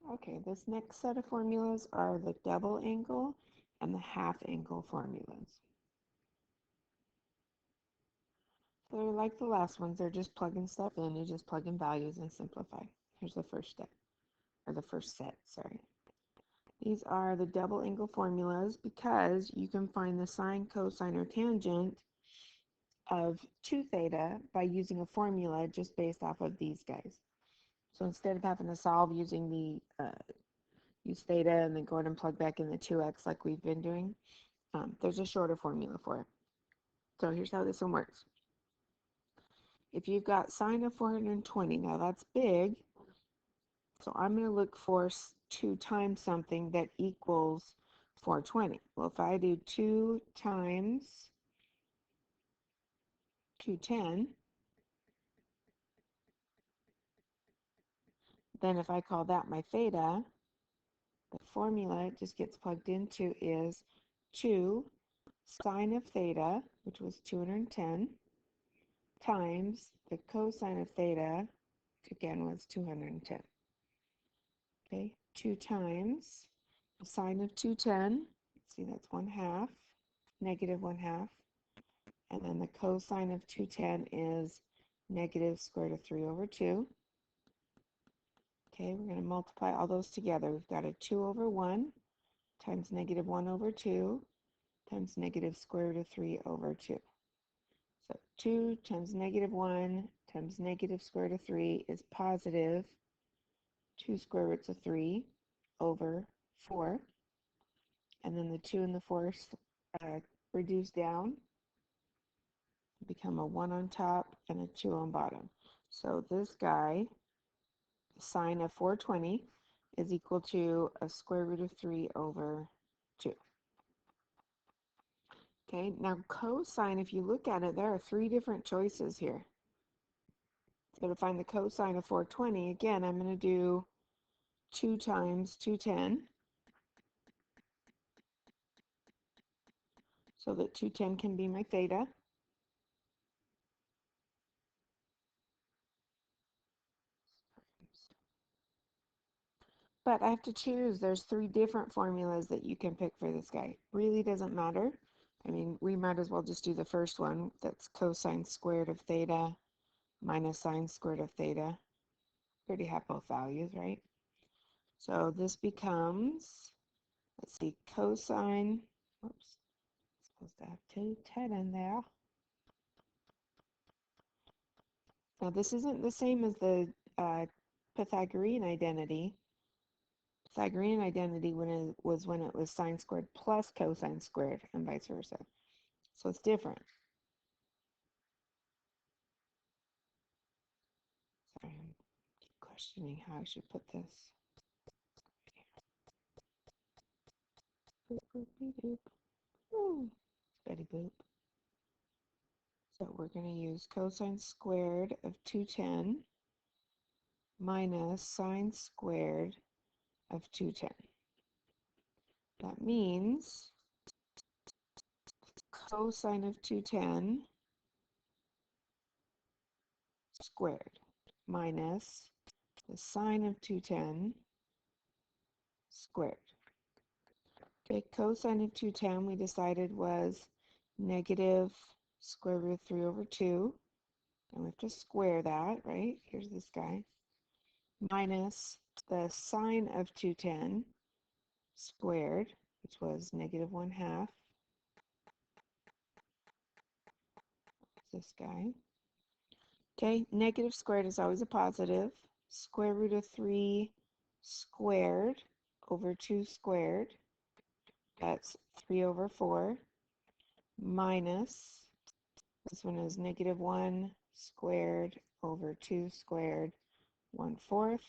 Okay, this next set of formulas are the double angle and the half angle formulas. So they're like the last ones, they're just plugging stuff in, you just plug in values and simplify. Here's the first step, or the first set, sorry. These are the double angle formulas because you can find the sine, cosine, or tangent of 2 theta by using a formula just based off of these guys. So instead of having to solve using the use theta and then go ahead and plug back in the 2x like we've been doing, there's a shorter formula for it. So here's how this one works. If you've got sine of 420, now that's big, so I'm going to look for 2 times something that equals 420. Well, if I do 2 times 210, then if I call that my theta, the formula it just gets plugged into is 2 sine of theta, which was 210, times the cosine of theta, which again was 210. Okay, 2 times the sine of 210, see that's 1/2, negative 1/2, and then the cosine of 210 is negative square root of 3 over 2. Okay, we're going to multiply all those together. We've got a 2 over 1 times negative 1 over 2 times negative square root of 3 over 2. So 2 times negative 1 times negative square root of 3 is positive 2 square roots of 3 over 4. And then the 2 and the 4 reduce down, become a 1 on top and a 2 on bottom. So this guy, sine of 420, is equal to a square root of 3 over 2. Okay, now cosine, if you look at it, there are 3 different choices here. So to find the cosine of 420, again, I'm going to do 2 times 210, so that 210 can be my theta. But I have to choose. There's 3 different formulas that you can pick for this guy. Really doesn't matter. I mean, we might as well just do the first one. That's cosine squared of theta minus sine squared of theta. We already have both values, right? So this becomes, let's see, cosine, oops, supposed to have 210 in there. Now this isn't the same as the Pythagorean identity. Pythagorean identity was when it was sine squared plus cosine squared and vice versa. So it's different. Sorry, I'm questioning how I should put this. Boop, boop, boop, boop. Ooh, Betty boop. So we're going to use cosine squared of 210 minus sine squared of 210. That means cosine of 210 squared minus the sine of 210 squared. Okay, cosine of 210 we decided was negative square root of 3 over 2. And we have to square that, right? Here's this guy. Minus the sine of 210 squared, which was negative 1/2. This guy. Okay, negative squared is always a positive. Square root of 3 squared over 2 squared. That's 3 over 4. Minus, this one is negative 1 squared over 2 squared, 1/4.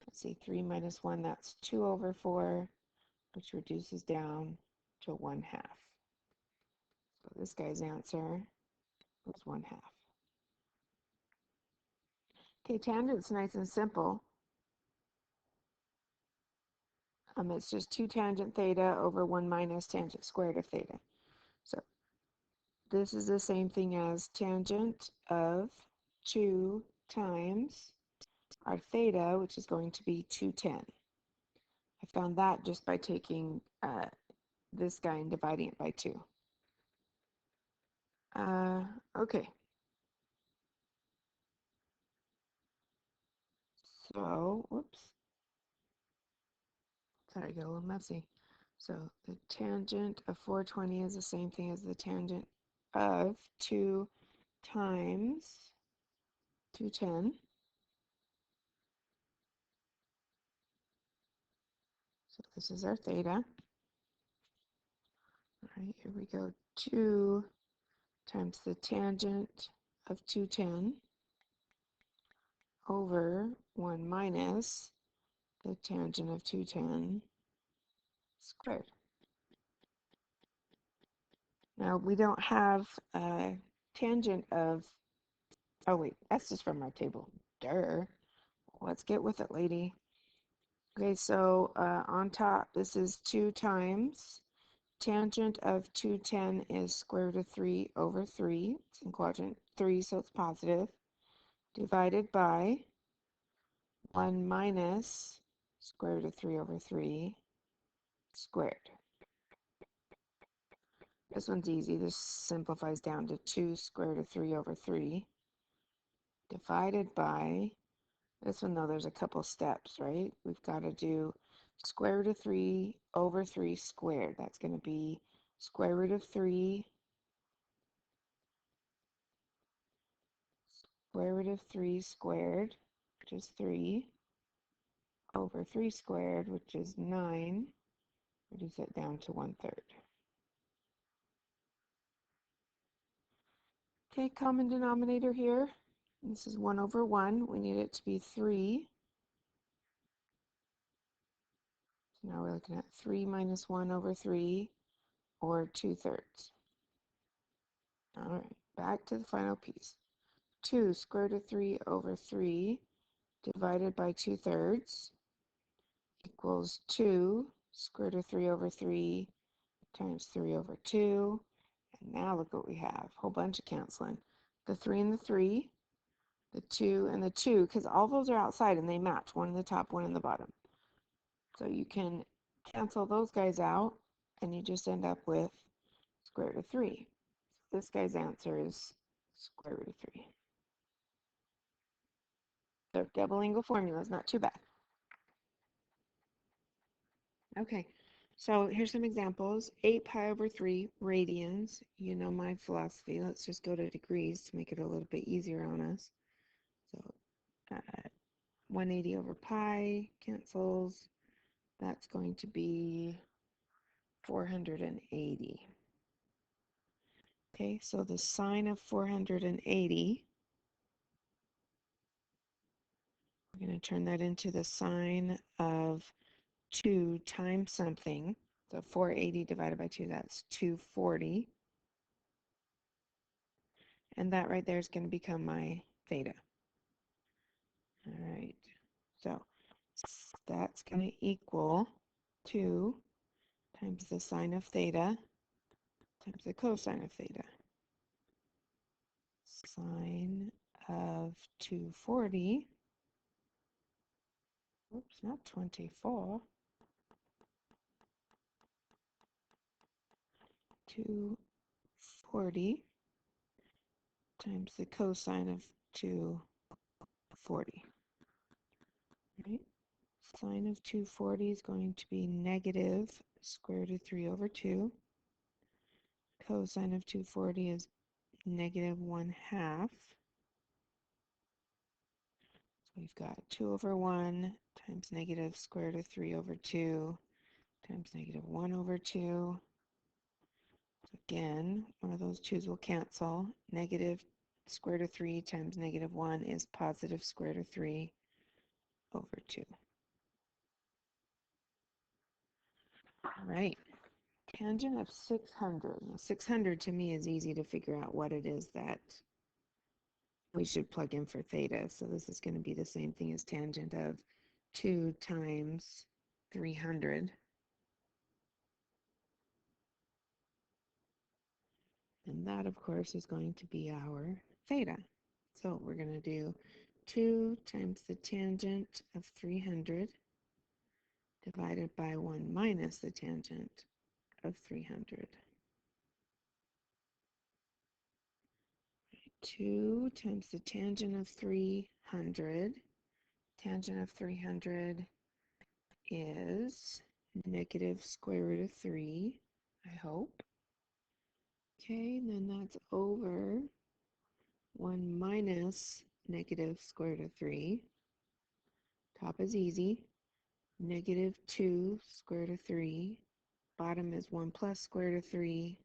Let's see, 3 minus 1, that's 2 over 4, which reduces down to 1/2. So this guy's answer was 1/2. Okay, tangent's nice and simple. It's just 2 tangent theta over 1 minus tangent squared of theta. So this is the same thing as tangent of 2 times our theta, which is going to be 210. I found that just by taking this guy and dividing it by 2. Okay. So, whoops. Sorry, got a little messy. So the tangent of 420 is the same thing as the tangent of 2 times 210. So this is our theta. All right, here we go. 2 times the tangent of 210 over 1 minus the tangent of 210 squared. Now we don't have a tangent of, oh wait, that's just from our table. Duh. Let's get with it, lady. Okay, so on top, this is 2 times tangent of 210 is square root of 3 over 3. It's in quadrant 3, so it's positive. Divided by 1 minus square root of 3 over 3 squared. This one's easy. This simplifies down to 2 square root of 3 over 3 divided by, this one though, there's a couple steps, right? We've got to do square root of 3 over 3 squared. That's going to be square root of 3 squared, which is 3, over 3 squared, which is 9. Reduce that down to 1/3. Okay, common denominator here. This is 1 over 1. We need it to be 3. So now we're looking at 3 minus 1 over 3, or 2/3. All right, back to the final piece. 2 square root of 3 over 3 divided by 2/3 equals 2 square root of 3 over 3 times 3 over 2. And now look what we have. A whole bunch of canceling. The 3 and the 3, the 2 and the 2, because all those are outside and they match. One in the top, one in the bottom. So you can cancel those guys out and you just end up with square root of 3. So this guy's answer is square root of 3. So double angle formula is not too bad. Okay, so here's some examples. 8 pi over 3 radians. You know my philosophy. Let's just go to degrees to make it a little bit easier on us. So 180 over pi cancels. That's going to be 480. Okay, so the sine of 480, we're going to turn that into the sine of 2 times something. So 480 divided by 2, that's 240. And that right there is going to become my theta. All right, so that's going to equal 2 times the sine of theta times the cosine of theta. Sine of 240, oops, not 24, 240 times the cosine of 240, right? Sine of 240 is going to be negative square root of 3 over 2. Cosine of 240 is negative 1/2. So we've got 2 over 1 times negative square root of 3 over 2 times negative 1 over 2. So again, one of those 2's will cancel. Negative square root of 3 times negative 1 is positive square root of 3 over 2. All right. Tangent of 600. Now, 600 to me is easy to figure out what it is that we should plug in for theta. So this is going to be the same thing as tangent of 2 times 300. And that, of course, is going to be our theta. So we're going to do 2 times the tangent of 300 divided by 1 minus the tangent of 300. 2 times the tangent of 300. Tangent of 300 is negative square root of 3, I hope. Okay, and then that's over 1 minus negative square root of 3. Top is easy. Negative 2 square root of 3. Bottom is 1 plus square root of 3.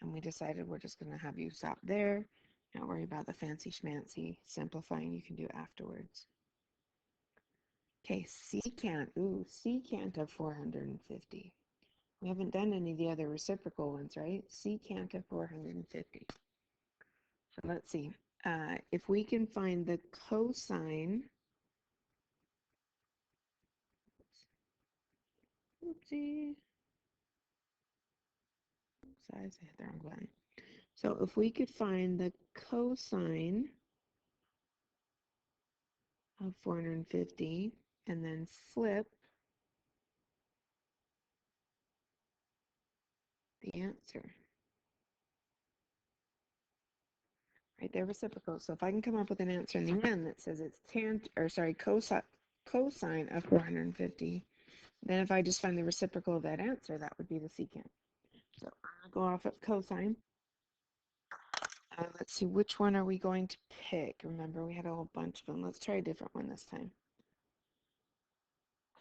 And we decided we're just going to have you stop there. Not worry about the fancy schmancy simplifying you can do afterwards. Okay, secant. Ooh, secant of 450. We haven't done any of the other reciprocal ones, right? Secant of 450. So let's see. If we can find the cosine, oopsie, size, I hit the wrong button. So if we could find the cosine of 450 and then flip the answer. Right, they're reciprocal. So if I can come up with an answer in the end that says it's cosine of 450, then if I just find the reciprocal of that answer, that would be the secant. So I'll go off of cosine. Let's see, which one are we going to pick? Remember, we had a whole bunch of them. Let's try a different one this time.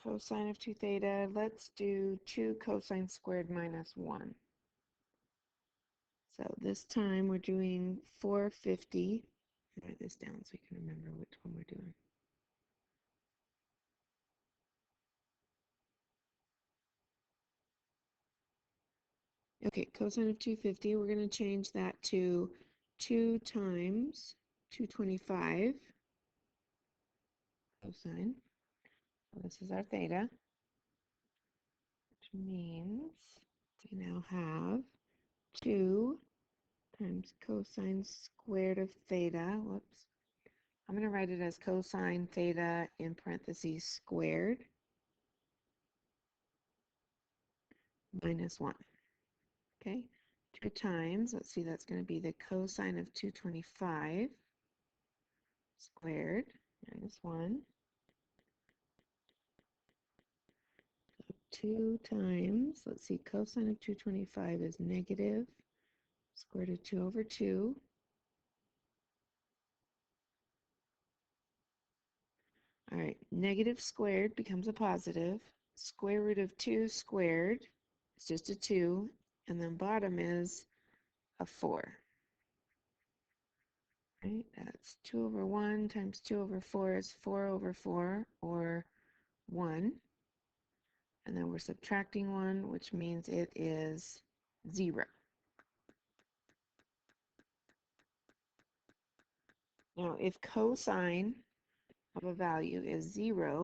Cosine of 2 theta. Let's do 2 cosine squared minus 1. So this time we're doing 450. Write this down so you can remember which one we're doing. Okay, cosine of 250, we're going to change that to 2 times 225 cosine. So this is our theta, which means we now have 2 times cosine squared of theta. Whoops. I'm going to write it as cosine theta in parentheses squared minus 1. Okay, 2 times, let's see, that's going to be the cosine of 225 squared minus 1. 2 times, let's see, cosine of 225 is negative square root of 2 over 2. All right, negative squared becomes a positive. Square root of 2 squared is just a 2. And then bottom is a 4. Right, that's 2 over 1 times 2 over 4 is 4 over 4, or 1. And then we're subtracting 1, which means it is 0. Now, if cosine of a value is 0,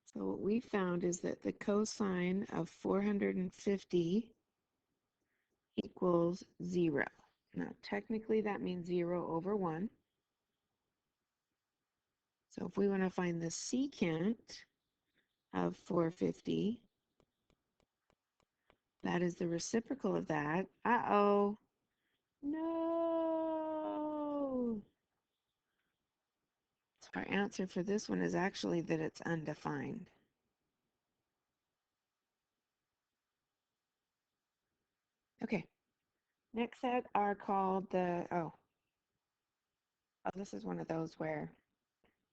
so what we found is that the cosine of 450 equals 0. Now, technically, that means 0 over 1. So if we want to find the secant of 450, that is the reciprocal of that. Uh-oh. No. So our answer for this one is actually that it's undefined. Okay. Next set are called the, oh, this is one of those where